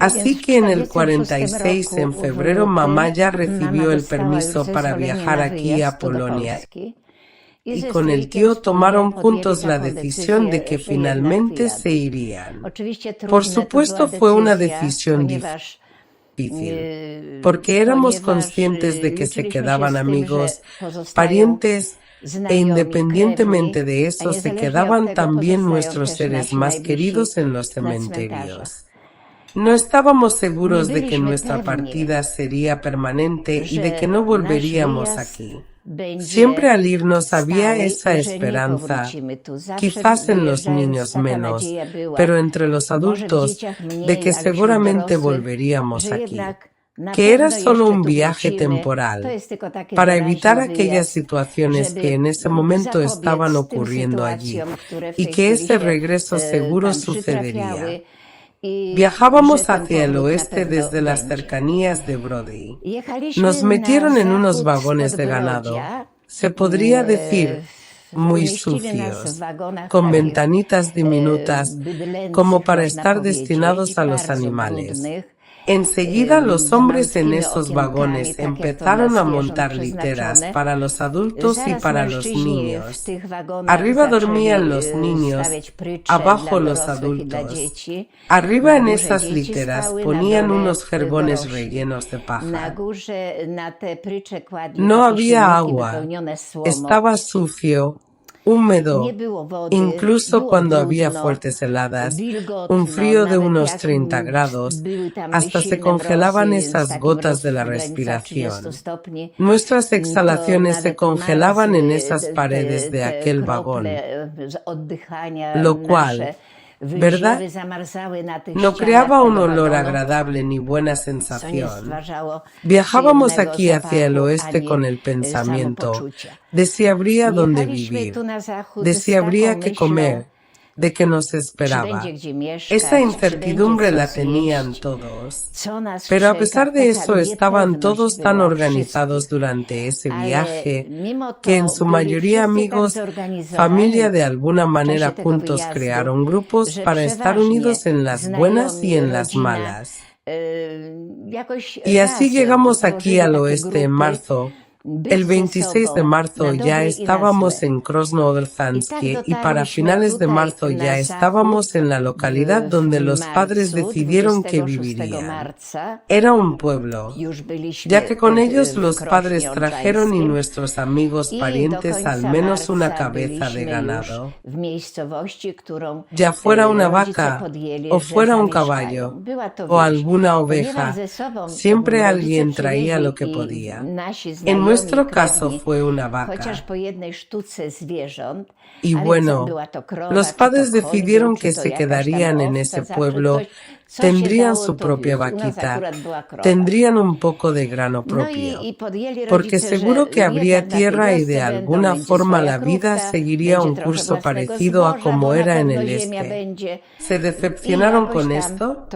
Así que en el 46, en febrero, mamá ya recibió el permiso para viajar aquí a Polonia. Y con el tío tomaron juntos la decisión de que finalmente se irían. Por supuesto fue una decisión difícil, porque éramos conscientes de que se quedaban amigos, parientes, e independientemente de eso se quedaban también nuestros seres más queridos en los cementerios. No estábamos seguros de que nuestra partida sería permanente y de que no volveríamos aquí. Siempre al irnos había esa esperanza, quizás en los niños menos, pero entre los adultos, de que seguramente volveríamos aquí. Que era solo un viaje temporal, para evitar aquellas situaciones que en ese momento estaban ocurriendo allí, y que ese regreso seguro sucedería. Viajábamos hacia el oeste desde las cercanías de Brody. Nos metieron en unos vagones de ganado, se podría decir, muy sucios, con ventanitas diminutas, como para estar destinados a los animales. Enseguida los hombres en esos vagones empezaron a montar literas para los adultos y para los niños. Arriba dormían los niños, abajo los adultos. Arriba en esas literas ponían unos jergones rellenos de paja. No había agua, estaba sucio, húmedo, incluso cuando había fuertes heladas, un frío de unos 30 grados, hasta se congelaban esas gotas de la respiración. Nuestras exhalaciones se congelaban en esas paredes de aquel vagón, lo cual, ¿verdad?, no creaba un olor agradable ni buena sensación. Viajábamos aquí hacia el oeste con el pensamiento de si habría dónde vivir, de si habría que comer, de qué nos esperaba. Esa incertidumbre la tenían todos. Pero a pesar de eso estaban todos tan organizados durante ese viaje, que en su mayoría amigos, familia de alguna manera juntos crearon grupos para estar unidos en las buenas y en las malas. Y así llegamos aquí al oeste en marzo. El 26 de marzo ya estábamos en Krosnoodrzańskie y para finales de marzo ya estábamos en la localidad donde los padres decidieron que vivirían. Era un pueblo, ya que con ellos los padres trajeron y nuestros amigos parientes al menos una cabeza de ganado. Ya fuera una vaca, o fuera un caballo, o alguna oveja, siempre alguien traía lo que podía. En nuestro caso fue una vaca. Y bueno, los padres decidieron que se quedarían en ese pueblo, tendrían su propia vaquita, tendrían un poco de grano propio, porque seguro que habría tierra y de alguna forma la vida seguiría un curso parecido a como era en el este. ¿Se decepcionaron con esto?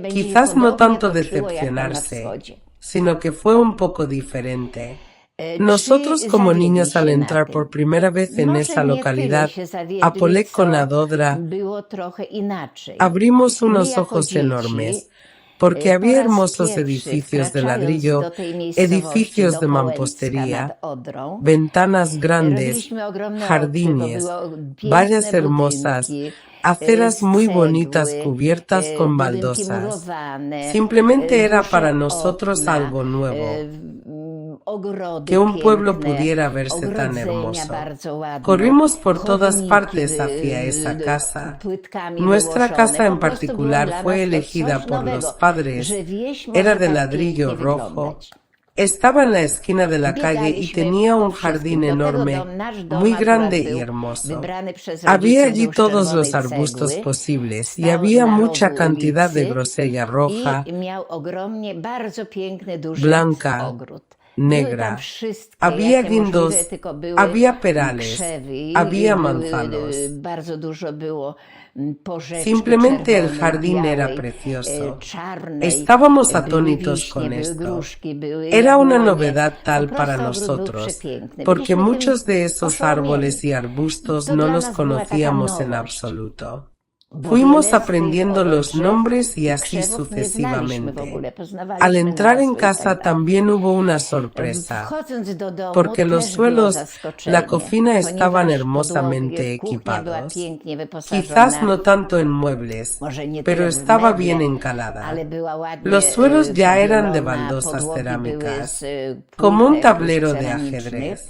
Quizás no tanto decepcionarse, sino que fue un poco diferente. Nosotros como niños al entrar por primera vez en esa localidad, a Polek Konad Odra, abrimos unos ojos enormes, porque había hermosos edificios de ladrillo, edificios de mampostería, ventanas grandes, jardines, vallas hermosas, aceras muy bonitas cubiertas con baldosas. Simplemente era para nosotros algo nuevo, que un pueblo pudiera verse tan hermoso. Corrimos por todas partes hacia esa casa. Nuestra casa en particular fue elegida por los padres. Era de ladrillo rojo. Estaba en la esquina de la calle y tenía un jardín enorme, muy grande y hermoso. Había allí todos los arbustos posibles y había mucha cantidad de grosella roja, blanca, negra. Había guindos, había perales, había manzanos. Simplemente el jardín era precioso. Estábamos atónitos con esto. Era una novedad tal para nosotros, porque muchos de esos árboles y arbustos no los conocíamos en absoluto. Fuimos aprendiendo los nombres y así sucesivamente. Al entrar en casa también hubo una sorpresa, porque los suelos, la cocina estaban hermosamente equipados. Quizás no tanto en muebles, pero estaba bien encalada. Los suelos ya eran de baldosas cerámicas, como un tablero de ajedrez.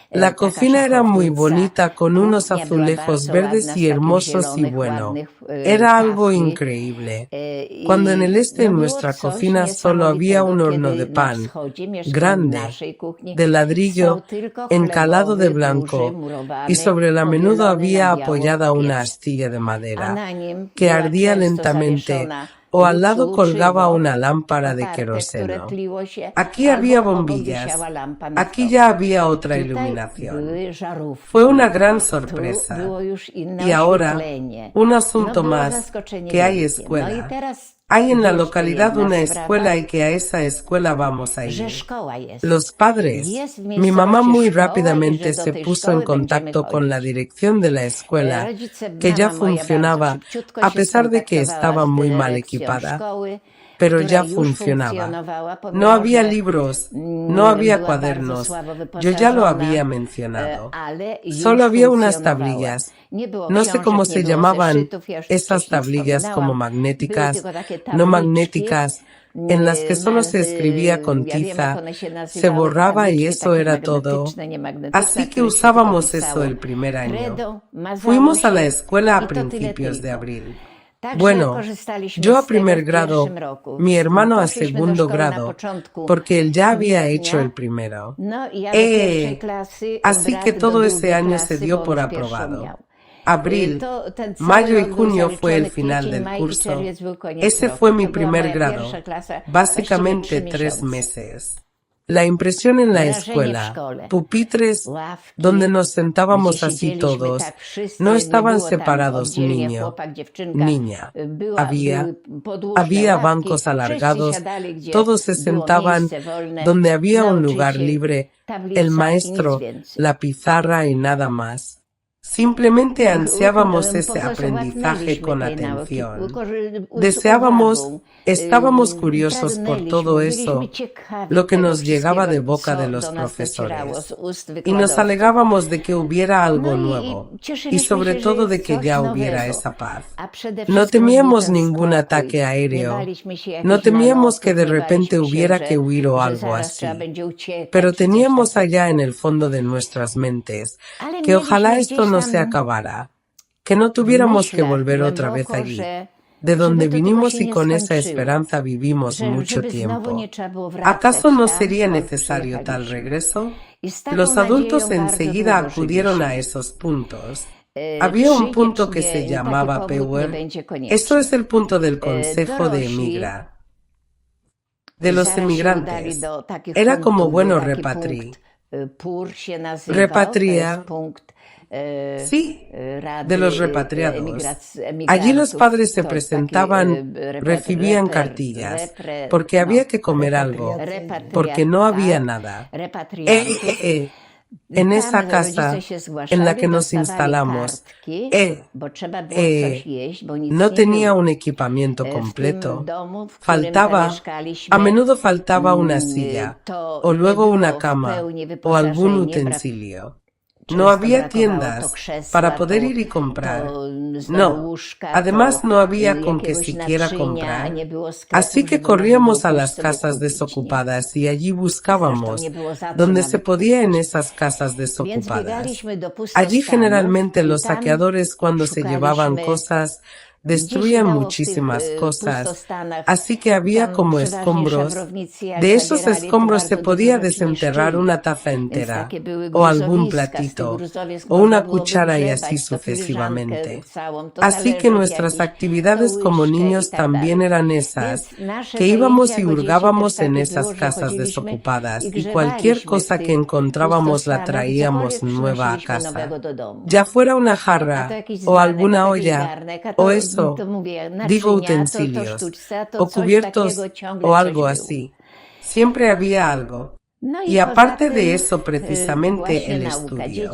La cocina era muy bonita, con unos azulejos verdes y hermosos, y bueno, era algo increíble. Cuando en el este, en nuestra cocina, solo había un horno de pan grande, de ladrillo, encalado de blanco, y sobre la menudo había apoyada una astilla de madera, que ardía lentamente, o al lado colgaba una lámpara de queroseno. Aquí había bombillas, aquí ya había otra iluminación. Fue una gran sorpresa. Y ahora, un asunto más, que hay escuela. Hay en la localidad una escuela y que a esa escuela vamos a ir. Los padres. Mi mamá muy rápidamente se puso en contacto con la dirección de la escuela, que ya funcionaba, a pesar de que estaba muy mal equipada. Pero ya funcionaba. No había libros, no había cuadernos, yo ya lo había mencionado. Solo había unas tablillas. No sé cómo se llamaban esas tablillas, como magnéticas, no magnéticas, en las que solo se escribía con tiza, se borraba y eso era todo. Así que usábamos eso el primer año. Fuimos a la escuela a principios de abril. Bueno, yo a primer grado, mi hermano a segundo grado, porque él ya había hecho el primero. Así que todo ese año se dio por aprobado. Abril, mayo y junio fue el final del curso. Ese fue mi primer grado, básicamente 3 meses. La impresión en la escuela, pupitres donde nos sentábamos así todos, no estaban separados niño, niña. Había bancos alargados, todos se sentaban donde había un lugar libre, el maestro, la pizarra y nada más. Simplemente ansiábamos ese aprendizaje con atención. Deseábamos, estábamos curiosos por todo eso, lo que nos llegaba de boca de los profesores. Y nos alegrábamos de que hubiera algo nuevo, y sobre todo de que ya hubiera esa paz. No temíamos ningún ataque aéreo, no temíamos que de repente hubiera que huir o algo así. Pero teníamos allá en el fondo de nuestras mentes que ojalá esto no se acabara, que no tuviéramos que volver otra vez allí, de donde vinimos, y con esa esperanza vivimos mucho tiempo. ¿Acaso no sería necesario tal regreso? Los adultos enseguida acudieron a esos puntos. Había un punto que se llamaba PEWER. Eso es el punto del Consejo de Emigra, de los emigrantes. Era como bueno repatria. Sí, de los repatriados. Allí los padres se presentaban, recibían cartillas, porque había que comer algo, porque no había nada. En esa casa en la que nos instalamos, no tenía un equipamiento completo. Faltaba, a menudo faltaba una silla, o luego una cama, o algún utensilio. No había tiendas para poder ir y comprar. No, además no había con que siquiera comprar. Así que corríamos a las casas desocupadas y allí buscábamos donde se podía en esas casas desocupadas. Allí generalmente los saqueadores, cuando se llevaban cosas, destruían muchísimas cosas, así que había como escombros. De esos escombros se podía desenterrar una taza entera, o algún platito, o una cuchara, y así sucesivamente. Así que nuestras actividades como niños también eran esas, que íbamos y hurgábamos en esas casas desocupadas, y cualquier cosa que encontrábamos la traíamos nueva a casa. Ya fuera una jarra, o alguna olla, o eso, digo utensilios, o cubiertos, o algo así. Siempre había algo. Y aparte de eso, precisamente el estudio.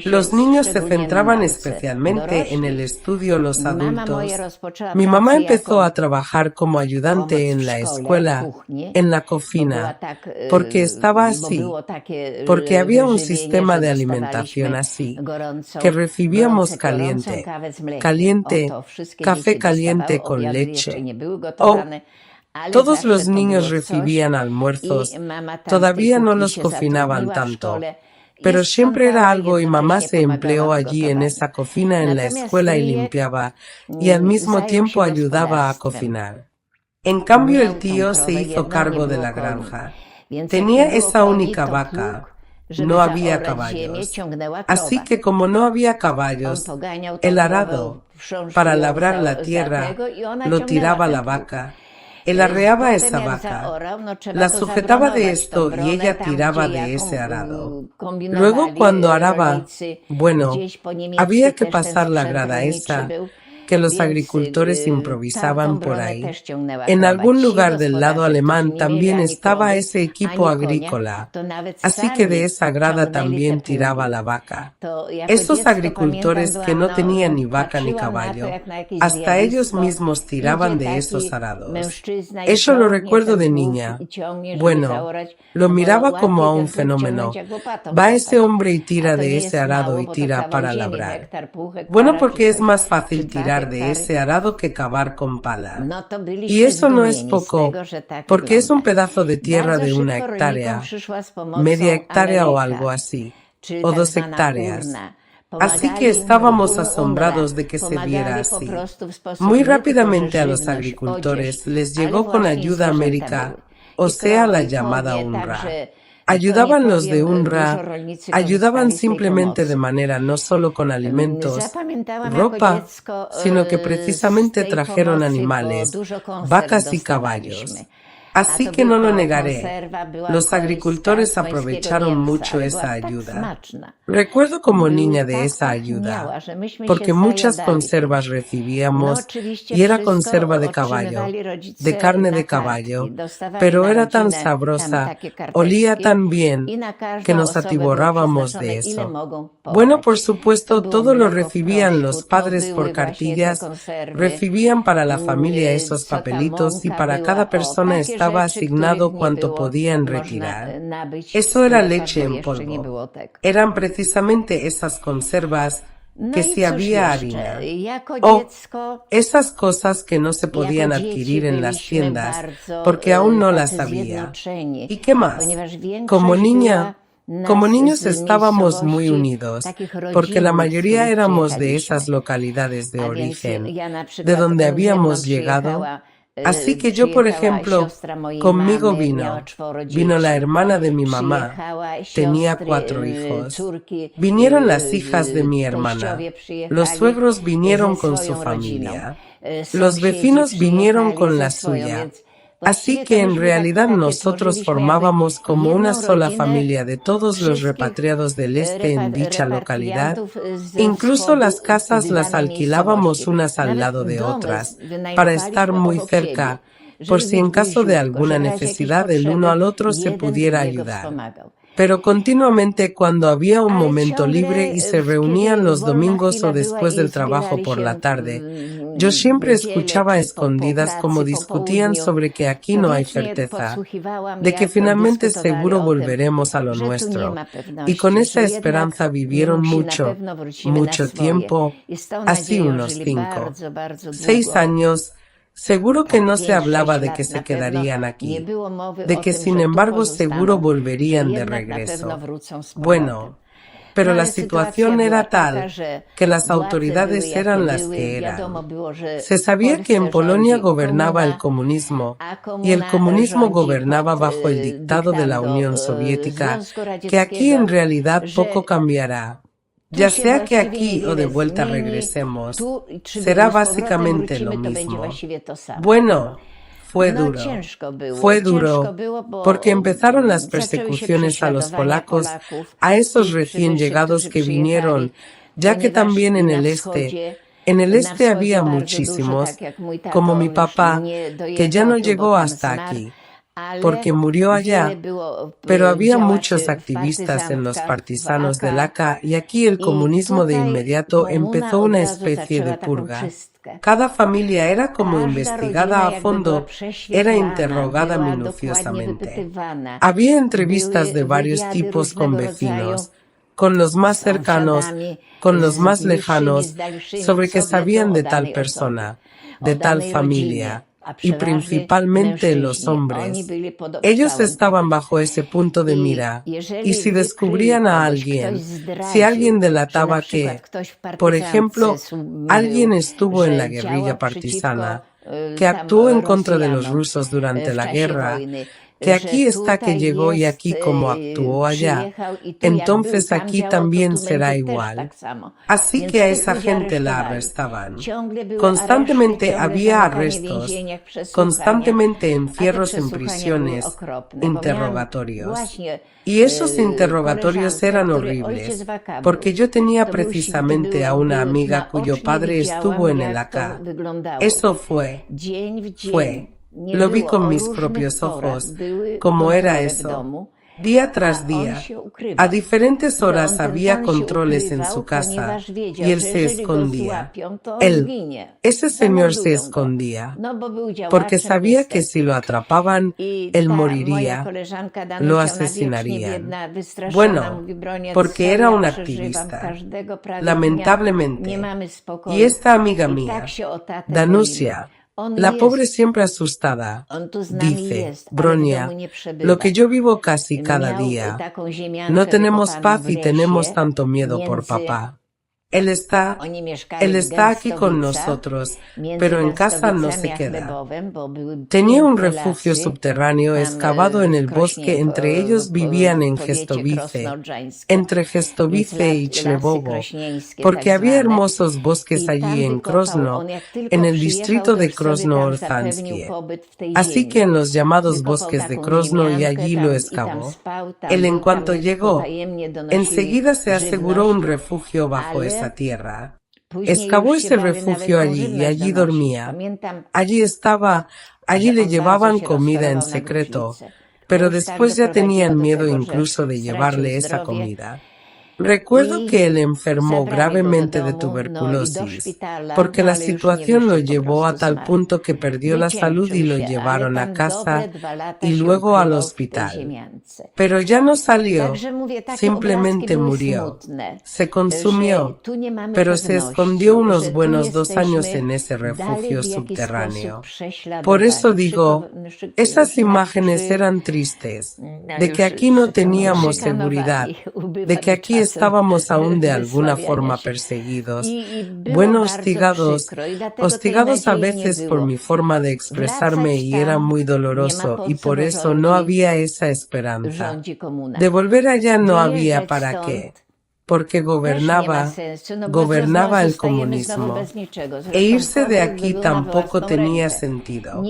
Los niños se centraban especialmente en el estudio, los adultos. Mi mamá empezó a trabajar como ayudante en la escuela, en la cocina, porque estaba así, porque había un sistema de alimentación así, que recibíamos caliente, café caliente con leche. Todos los niños recibían almuerzos, todavía no los cocinaban tanto, pero siempre era algo y mamá se empleó allí en esa cocina en la escuela y limpiaba, y al mismo tiempo ayudaba a cocinar. En cambio el tío se hizo cargo de la granja. Tenía esa única vaca. No había caballos. Así que como no había caballos, el arado, para labrar la tierra, lo tiraba la vaca. Él arreaba esa vaca, la sujetaba de esto y ella tiraba de ese arado. Luego cuando araba, había que pasar la grada esa, que los agricultores improvisaban por ahí. En algún lugar del lado alemán también estaba ese equipo agrícola, así que de esa grada también tiraba la vaca. Esos agricultores que no tenían ni vaca ni caballo, hasta ellos mismos tiraban de esos arados. Eso lo recuerdo de niña. Lo miraba como a un fenómeno. Va ese hombre y tira de ese arado y tira para labrar. Porque es más fácil tirar de ese arado que cavar con pala. Y eso no es poco, porque es un pedazo de tierra de 1 hectárea, media hectárea o algo así, o 2 hectáreas. Así que estábamos asombrados de que se viera así. Muy rápidamente a los agricultores les llegó con ayuda América, o sea, la llamada UNRWA. Ayudaban los de UNRWA, ayudaban simplemente de manera no solo con alimentos, ropa, sino que precisamente trajeron animales, vacas y caballos. Así que no lo negaré, los agricultores aprovecharon mucho esa ayuda. Recuerdo como niña de esa ayuda, porque muchas conservas recibíamos y era conserva de caballo, de carne de caballo, pero era tan sabrosa, olía tan bien, que nos atiborrábamos de eso. Por supuesto, todo lo recibían los padres por cartillas, recibían para la familia esos papelitos y para cada persona estaba asignado cuanto podían retirar. Eso era leche en polvo. Eran precisamente esas conservas que si había harina, o esas cosas que no se podían adquirir en las tiendas porque aún no las había. ¿Y qué más? Como niños estábamos muy unidos, porque la mayoría éramos de esas localidades de origen, de donde habíamos llegado. Así que yo, por ejemplo, conmigo vino la hermana de mi mamá, tenía 4 hijos. Vinieron las hijas de mi hermana, los suegros vinieron con su familia, los vecinos vinieron con la suya. Así que en realidad nosotros formábamos como una sola familia de todos los repatriados del este en dicha localidad. Incluso las casas las alquilábamos unas al lado de otras, para estar muy cerca, por si en caso de alguna necesidad el uno al otro se pudiera ayudar. Pero continuamente cuando había un momento libre y se reunían los domingos o después del trabajo por la tarde, yo siempre escuchaba a escondidas como discutían sobre que aquí no hay certeza, de que finalmente seguro volveremos a lo nuestro. Y con esa esperanza vivieron mucho tiempo, así unos 5, 6 años. Seguro que no se hablaba de que se quedarían aquí, de que sin embargo seguro volverían de regreso. Pero la situación era tal que las autoridades eran las que eran. Se sabía que en Polonia gobernaba el comunismo, y el comunismo gobernaba bajo el dictado de la Unión Soviética, que aquí en realidad poco cambiará. Ya sea que aquí o de vuelta regresemos, será básicamente lo mismo. Fue duro, porque empezaron las persecuciones a los polacos, a esos recién llegados que vinieron, ya que también en el este había muchísimos, como mi papá, que ya no llegó hasta aquí. porque murió allá, pero había muchos activistas en los partisanos del AK y aquí el comunismo de inmediato empezó una especie de purga. Cada familia era como investigada a fondo, era interrogada minuciosamente. Había entrevistas de varios tipos con vecinos, con los más cercanos, con los más lejanos, sobre qué sabían de tal persona, de tal familia, y principalmente los hombres. Ellos estaban bajo ese punto de mira, y si descubrían a alguien, si alguien delataba que, por ejemplo, alguien estuvo en la guerrilla partisana, que actuó en contra de los rusos durante la guerra, que aquí está que llegó y aquí como actuó allá, entonces aquí también será igual. Así que a esa gente la arrestaban. Constantemente había arrestos, constantemente encierros en prisiones, interrogatorios. Y esos interrogatorios eran horribles, porque yo tenía precisamente a una amiga cuyo padre estuvo en el AK. Eso fue. Lo vi con mis propios ojos, cómo era eso. Día tras día, a diferentes horas había controles en su casa y él se escondía. Ese señor se escondía, porque sabía que si lo atrapaban, él moriría, lo asesinarían. Bueno, porque era un activista, lamentablemente. Y esta amiga mía, Danusia, la pobre siempre asustada, dice, Bronia, lo que yo vivo casi cada día. No tenemos paz y tenemos tanto miedo por papá. Él está aquí con nosotros, pero en casa no se queda. Tenía un refugio subterráneo excavado en el bosque, entre ellos vivían en Gestovice, entre Gestovice y Chlebovo, porque había hermosos bosques allí en Krosno, en el distrito de Krosno-Orzanskie. Así que en los llamados bosques de Krosno y allí lo excavó. Él en cuanto llegó, enseguida se aseguró un refugio bajo esa tierra. Excavó ese refugio allí y allí dormía. Allí estaba, allí le llevaban comida en secreto, pero después ya tenían miedo incluso de llevarle esa comida. Recuerdo que él enfermó gravemente de tuberculosis, porque la situación lo llevó a tal punto que perdió la salud y lo llevaron a casa y luego al hospital. Pero ya no salió, simplemente murió, se consumió, pero se escondió unos buenos 2 años en ese refugio subterráneo. Por eso digo, esas imágenes eran tristes, de que aquí no teníamos seguridad, de que aquí estábamos aún de alguna forma perseguidos, bueno, hostigados a veces por mi forma de expresarme y era muy doloroso y por eso no había esa esperanza. De volver allá no había para qué, porque gobernaba el comunismo. E irse de aquí tampoco tenía sentido.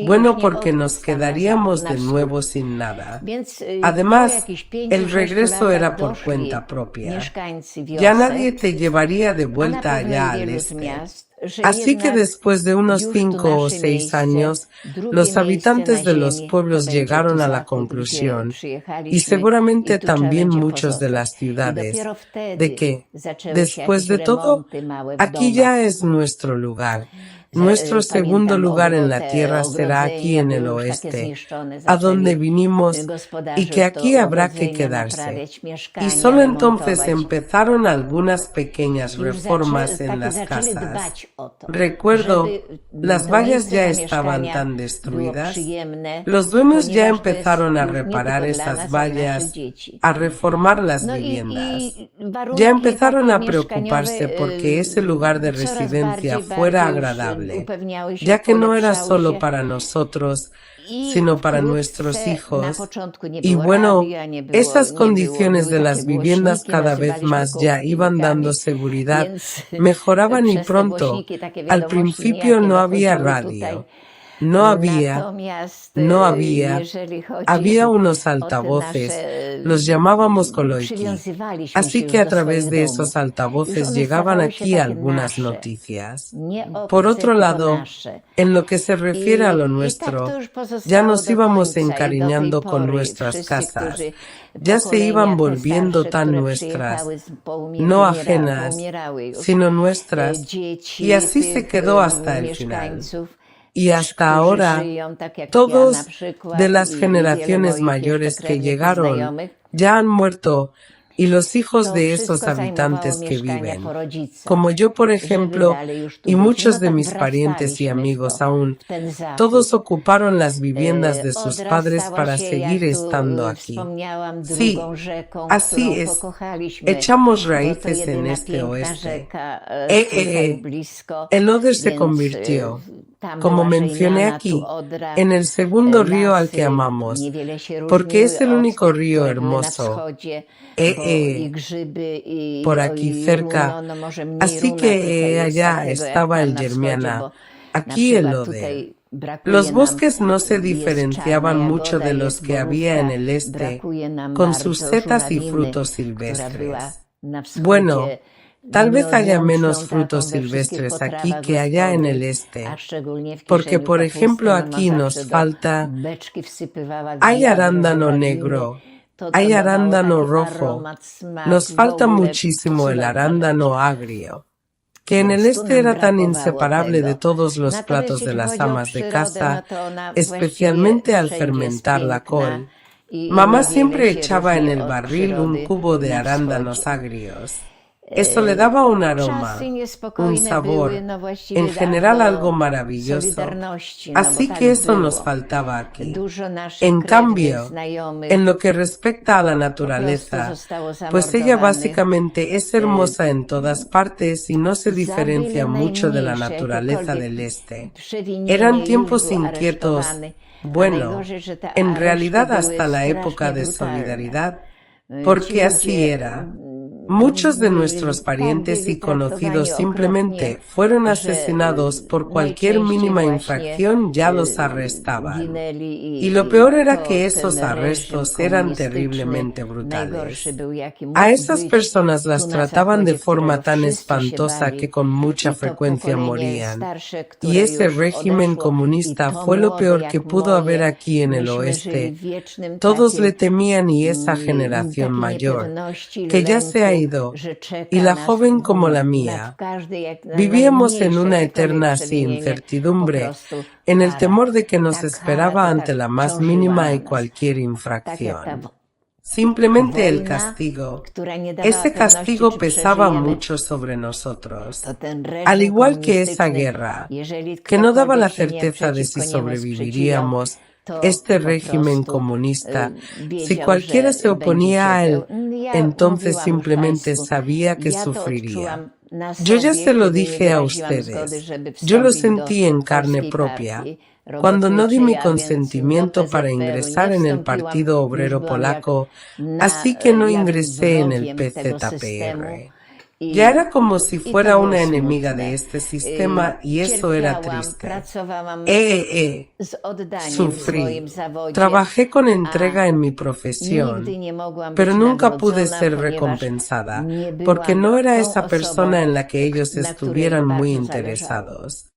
Bueno, porque nos quedaríamos de nuevo sin nada. Además, el regreso era por cuenta propia. Ya nadie te llevaría de vuelta allá al este. Así que después de unos 5 o 6 años, los habitantes de los pueblos llegaron a la conclusión, y seguramente también muchos de las ciudades, de que, después de todo, aquí ya es nuestro lugar. Nuestro segundo lugar en la tierra será aquí en el oeste, a donde vinimos, y que aquí habrá que quedarse. Y solo entonces empezaron algunas pequeñas reformas en las casas. Recuerdo, las vallas ya estaban tan destruidas. Los dueños ya empezaron a reparar esas vallas, a reformar las viviendas. Ya empezaron a preocuparse porque ese lugar de residencia fuera agradable, ya que no era solo para nosotros, sino para nuestros hijos. Y bueno, esas condiciones de las viviendas cada vez más ya iban dando seguridad, mejoraban y pronto, al principio no había radio. No había unos altavoces, los llamábamos koloiki, así que a través de esos altavoces llegaban aquí algunas noticias. Por otro lado, en lo que se refiere a lo nuestro, ya nos íbamos encariñando con nuestras casas, ya se iban volviendo tan nuestras, no ajenas, sino nuestras, y así se quedó hasta el final. Y hasta ahora, todos de las generaciones mayores que llegaron ya han muerto, y los hijos de esos habitantes que viven, como yo por ejemplo, y muchos de mis parientes y amigos aún, todos ocuparon las viviendas de sus padres para seguir estando aquí. Sí, así es. Echamos raíces en este oeste. El Oder se convirtió, como mencioné aquí, en el segundo río al que amamos, porque es el único río hermoso, por aquí cerca, así que allá estaba el Yermiana, aquí el Oder. Los bosques no se diferenciaban mucho de los que había en el este, con sus setas y frutos silvestres. Bueno, tal vez haya menos frutos silvestres aquí que allá en el este, porque por ejemplo aquí nos falta, hay arándano negro, hay arándano rojo, nos falta muchísimo el arándano agrio, que en el este era tan inseparable de todos los platos de las amas de casa, especialmente al fermentar la col. Mamá siempre echaba en el barril un cubo de arándanos agrios. Eso le daba un aroma, un sabor, en general algo maravilloso. Así que eso nos faltaba aquí. En cambio, en lo que respecta a la naturaleza, pues ella básicamente es hermosa en todas partes y no se diferencia mucho de la naturaleza del este. Eran tiempos inquietos, bueno, en realidad hasta la época de Solidaridad, porque así era. Muchos de nuestros parientes y conocidos simplemente fueron asesinados por cualquier mínima infracción, ya los arrestaban. Y lo peor era que esos arrestos eran terriblemente brutales. A esas personas las trataban de forma tan espantosa que con mucha frecuencia morían. Y ese régimen comunista fue lo peor que pudo haber aquí en el oeste. Todos le temían y esa generación mayor, que ya se ha ido, y la joven como la mía, vivíamos en una eterna incertidumbre, en el temor de que nos esperaba ante la más mínima y cualquier infracción. Simplemente el castigo. Ese castigo pesaba mucho sobre nosotros, al igual que esa guerra, que no daba la certeza de si sobreviviríamos este régimen comunista. Si cualquiera se oponía a él, entonces simplemente sabía que sufriría. Yo ya se lo dije a ustedes, yo lo sentí en carne propia, cuando no di mi consentimiento para ingresar en el Partido Obrero Polaco, así que no ingresé en el PZPR. Ya era como si fuera una enemiga de este sistema y eso era triste. Sufrí. Trabajé con entrega en mi profesión, pero nunca pude ser recompensada, porque no era esa persona en la que ellos estuvieran muy interesados.